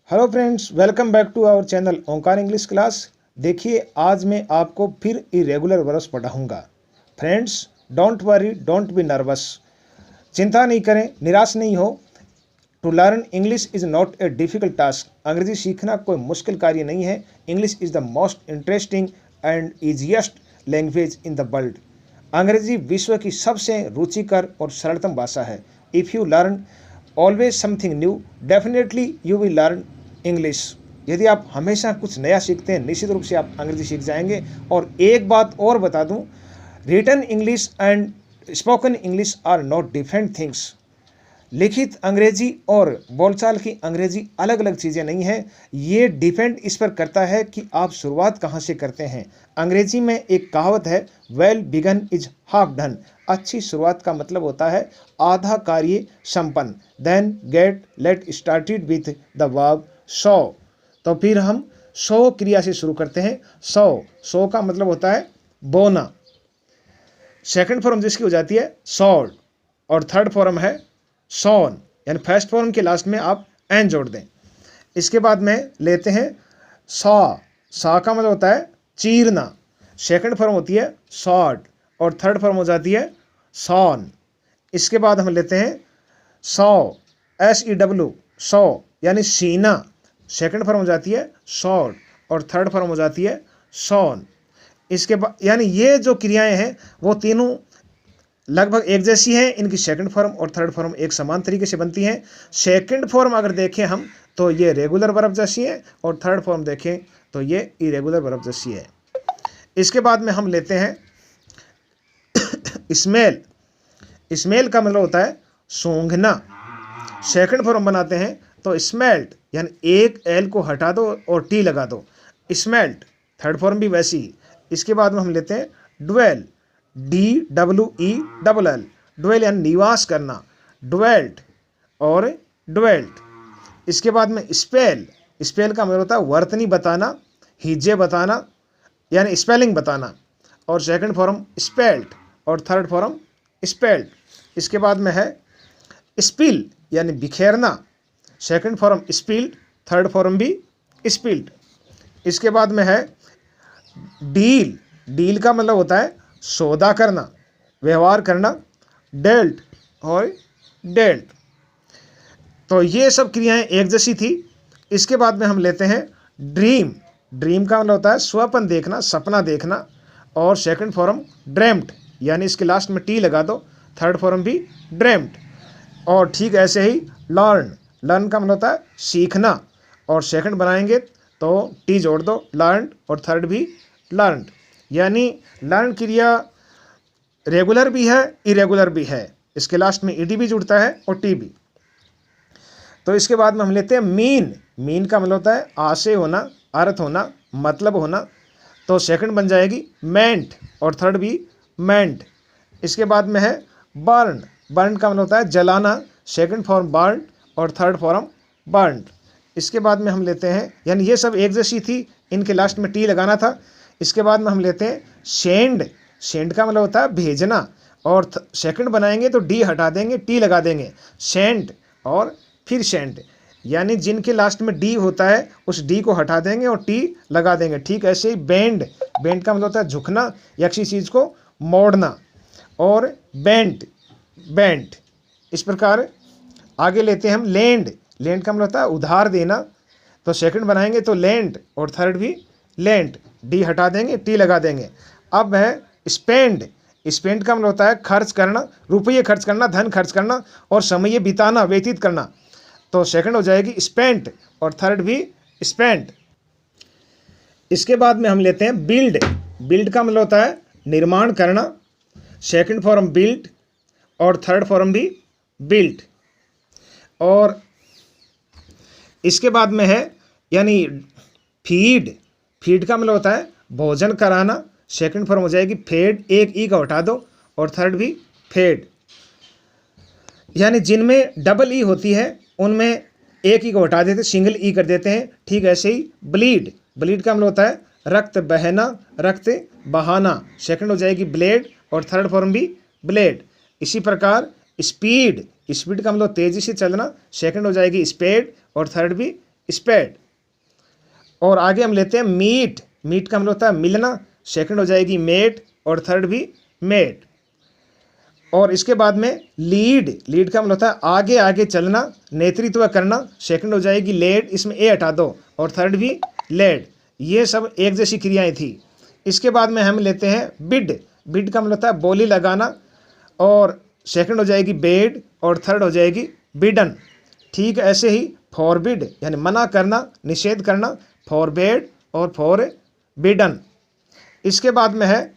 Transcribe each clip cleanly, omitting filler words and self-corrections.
Hello friends, welcome back to our channel Omkar English class. देखिए, आज मैं आपको फिर इरेगुलर वर्ब्स पढ़ाऊंगा। Friends, don't worry, don't be nervous. चिंता नहीं करें, निराश नहीं हो। To learn English is not a difficult task. अंग्रेजी सीखना कोई मुश्किल कार्य नहीं है। English is the most interesting and easiest language in the world. अंग्रेजी विश्व की सबसे रुचिकर और सरलतम भाषा है। If you learn always something new, definitely you will learn English. यदि आप हमेशा कुछ नया सीखते हैं, निश्चित रूप से आप अंग्रेजी सीख जाएंगे। और एक बात और बता दूं, written English and spoken English are not different things. लिखित अंग्रेजी और बोलचाल की अंग्रेजी अलग अलग चीज़ें नहीं हैं। ये डिपेंड इस पर करता है कि आप शुरुआत कहाँ से करते हैं। अंग्रेजी में एक कहावत है, well begun is half done. अच्छी शुरुआत का मतलब होता है आधा कार्य संपन्न। Then get let started with the verb so. तो फिर हम सो क्रिया से शुरू करते हैं। सो का मतलब होता है बोना। सेकंड फॉर्म जिसकी हो जाती है सॉड, और थर्ड फॉर्म है सॉन, यानी फर्स्ट फॉर्म के लास्ट में आप एन जोड़ दें। इसके बाद में लेते हैं सा का मतलब होता है चीरना। सेकंड फॉर्म होती है सॉड और थर्ड फॉर्म हो जाती है सॉन। इसके बाद हम लेते हैं सौ, SEW, सौ यानी सीना। सेकंड फॉर्म हो जाती है सॉड और थर्ड फॉर्म हो जाती है सॉन। इसके बाद यानी ये जो क्रियाएं हैं वो तीनों लगभग एक जैसी हैं। इनकी सेकंड फॉर्म और थर्ड फॉर्म एक समान तरीके से बनती हैं। सेकंड फॉर्म अगर देखें हम तो ये रेगुलर वर्ब जैसी है, और थर्ड फॉर्म देखें तो ये इरेगुलर वर्ब जैसी है। इसके बाद में हम लेते हैं स्मेल। स्मेल का मतलब होता है सूंघना। सेकंड फॉर्म बनाते हैं तो स्मेल्ट, यानी एक एल को हटा दो और टी लगा दो, स्मेल्ट। थर्ड फॉर्म भी वैसी ही। इसके बाद में हम लेते हैं ड्वेल, DWELL, ड्वेल यानी निवास करना, ड्वेल्ट और ड्वेल्ट। इसके बाद में स्पेल, स्पेल का मतलब होता है वर्तनी बताना, हिज्जे बताना, यानी स्पेलिंग बताना, और सेकंड फॉर्म स्पेल्ट और थर्ड फॉर्म स्पेल्ट। इसके बाद में है स्पिल, यानी बिखेरना। Second form spilled, third form भी स्पिल्ड। इसके बाद में है डील। डील का मतलब होता है सौदा करना, व्यवहार करना, डेल्ट और डेल्ट। तो ये सब क्रियाएं एक जैसी थी। इसके बाद में हम लेते हैं ड्रीम। ड्रीम का मतलब होता है स्वप्न देखना, सपना देखना, और सेकंड फॉर्म ड्रेम्ट, यानी इसके लास्ट में टी लगा दो, थर्ड फॉर्म भी ड्रेम्ट। और ठीक ऐसे ही लर्न, लर्न का मतलब होता है सीखना, और सेकंड बनाएंगे तो टी जोड़ दो, लर्न, और थर्ड भी लर्नड। यानी लर्न क्रिया रेगुलर भी है, इरेगुलर भी है। इसके लास्ट में ईडी भी जुड़ता है और टी भी। तो इसके बाद में हम लेते हैं मीन। मीन का मतलब होता है आशय होना, अर्थ होना, मतलब होना। तो सेकंड बन जाएगी मेंट और थर्ड भी मेंट। इसके बाद में है बर्न। बर्न का मतलब होता है जलाना, सेकंड फॉर्म बर्न और थर्ड फॉर्म बर्न। इसके बाद में हम लेते हैं, यानी ये सब एक जैसी थी, इनके लास्ट में टी लगाना था। इसके बाद में हम लेते हैं सेंड। सेंड का मतलब होता है भेजना, और सेकंड बनाएंगे तो डी हटा देंगे, टी लगा देंगे, सेंड और फिर सेंड। यानी जिनके लास्ट में डी होता है उस डी को हटा देंगे और टी लगा देंगे। ठीक ऐसे ही बेंड। बेंड का मतलब होता है झुकना या किसी चीज़ को मोड़ना, और बेंट, बेंट। इस प्रकार आगे लेते हैं हम लैंड। लैंड का मतलब होता है उधार देना। तो सेकंड बनाएंगे तो लैंड और थर्ड भी लैंड, डी हटा देंगे, टी लगा देंगे। अब है स्पेंड। स्पेंड का मतलब होता है खर्च करना, रुपये खर्च करना, धन खर्च करना, और समय बिताना, व्यतीत करना। तो सेकंड हो जाएगी स्पेंट और थर्ड भी स्पेंट। इसके बाद में हम लेते हैं बिल्ड। बिल्ड का मतलब होता है निर्माण करना, सेकंड फॉर्म बिल्ड और थर्ड फॉर्म भी बिल्ड। और इसके बाद में है यानी फीड। फीड का मतलब होता है भोजन कराना, सेकंड फॉर्म हो जाएगी फेड, एक ई का हटा दो, और थर्ड भी फेड। यानी जिनमें डबल ई होती है उनमें एक ई को हटा देते, सिंगल ई कर देते हैं। ठीक ऐसे ही ब्लीड। ब्लीड का मतलब होता है रक्त बहना, रक्त बहाना, सेकंड हो जाएगी ब्लेड और थर्ड फॉर्म भी ब्लेड। इसी प्रकार स्पीड। स्पीड का मतलब तेजी से चलना, सेकंड हो जाएगी स्पेड और थर्ड भी स्पेड। और आगे हम लेते हैं मीट। मीट का मतलब होता है मिलना, सेकंड हो जाएगी मेट और थर्ड भी मेट। और इसके बाद में लीड। लीड का मतलब होता है आगे आगे चलना, नेतृत्व करना, सेकंड हो जाएगी लेड, इसमें ए हटा दो, और थर्ड भी लेड। ये सब एक जैसी क्रियाएं थी। इसके बाद में हम लेते हैं बिड। बिड का मतलब होता है बोली लगाना, और सेकंड हो जाएगी बेड और थर्ड हो जाएगी बिडन। ठीक ऐसे ही फॉरबिड यानी मना करना, निषेध करना, फॉरबेड और फॉर बिडन। इसके बाद में है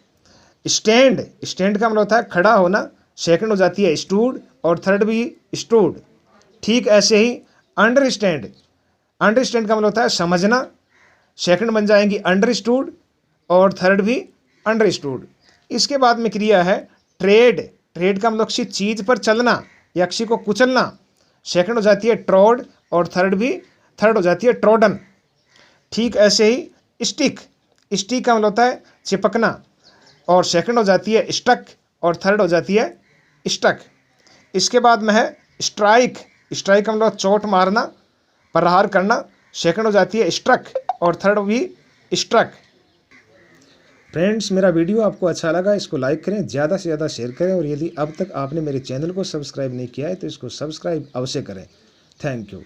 स्टैंड। स्टैंड का मतलब होता है खड़ा होना, सेकंड हो जाती है स्टूड और थर्ड भी स्टूड। ठीक ऐसे ही अंडरस्टैंड। अंडरस्टैंड का मतलब होता है समझना, सेकंड बन जाएंगी अंडरस्टूड और थर्ड भी अंडरस्टूड। इसके बाद में क्रिया है ट्रेड। ट्रेड का मतलब किसी चीज़ पर चलना या किसी को कुचलना, सेकंड हो जाती है ट्रोड और थर्ड हो जाती है ट्रोडन। ठीक ऐसे ही स्टिक। स्टिक का मतलब होता है चिपकना, और सेकंड हो जाती है स्टक और थर्ड हो जाती है स्टक। इसके बाद में है स्ट्राइक। स्ट्राइक का मतलब चोट मारना, प्रहार करना, सेकंड हो जाती है स्ट्रक और थर्ड भी स्ट्रक। फ्रेंड्स, मेरा वीडियो आपको अच्छा लगा इसको लाइक करें, ज़्यादा से ज़्यादा शेयर करें, और यदि अब तक आपने मेरे चैनल को सब्सक्राइब नहीं किया है तो इसको सब्सक्राइब अवश्य करें। Thank you.